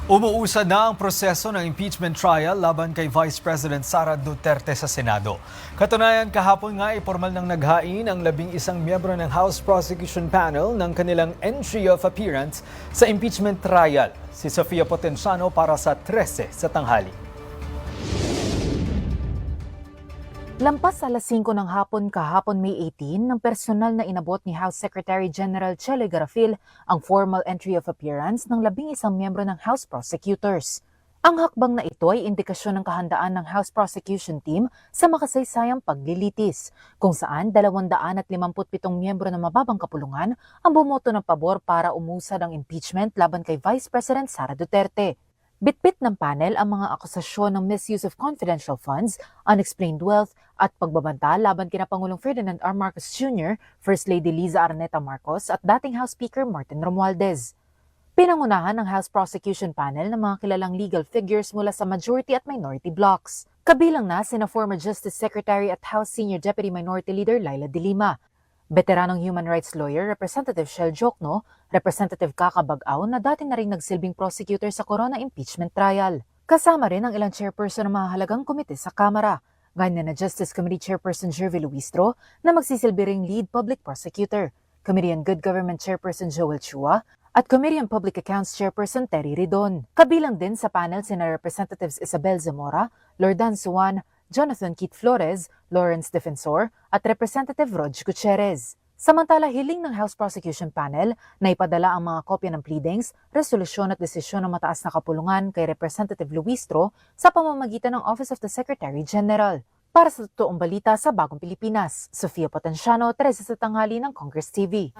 Umuusad na ang proseso ng impeachment trial laban kay Vice President Sara Duterte sa Senado. Katunayan, kahapon nga ay formal nang naghain ang 11 miyembro ng House Prosecution Panel ng kanilang entry of appearance sa impeachment trial. Si Sofia Potenciano para sa 13 sa tanghali. Lampas alas 5 ng hapon kahapon May 18 ng personal na inabot ni House Secretary General Chele Garafil ang formal entry of appearance ng 11 miyembro ng House Prosecutors. Ang hakbang na ito ay indikasyon ng kahandaan ng House Prosecution Team sa makasaysayang paglilitis, kung saan 257 miyembro ng mababang kapulungan ang bumoto ng pabor para umusad ang impeachment laban kay Vice President Sara Duterte. Bitbit ng panel ang mga akusasyon ng misuse of confidential funds, unexplained wealth at pagbabanta laban kina Pangulong Ferdinand R. Marcos Jr., First Lady Liza Araneta Marcos at dating House Speaker Martin Romualdez. Pinangunahan ng House Prosecution Panel ng mga kilalang legal figures mula sa majority at minority blocs. Kabilang na sina former Justice Secretary at House Senior Deputy Minority Leader Laila De Lima, veteranong human rights lawyer Representative Shel Jokno, Representative Kaka Bag-aw na dating na rin nagsilbing prosecutor sa Corona impeachment trial. Kasama rin ang ilang chairperson ng mahahalagang komite sa Kamara, gaya na Justice Committee Chairperson Jervy Luistro na magsisilbi ring lead public prosecutor, Committee on Good Government Chairperson Joel Chua, at Committee on Public Accounts Chairperson Terry Ridon. Kabilang din sa panel sina Representatives Isabel Zamora, Lordan Suwan, Jonathan Keith Flores, Lawrence Defensor at Representative Rog Gutierrez. Samantala, hiling ng House Prosecution Panel na ipadala ang mga kopya ng pleadings, resolusyon at desisyon ng mataas na kapulungan kay Representative Luistro sa pamamagitan ng Office of the Secretary General. Para sa totoong balita sa Bagong Pilipinas, Sofia Potenciano, 13 sa tanghali ng Congress TV.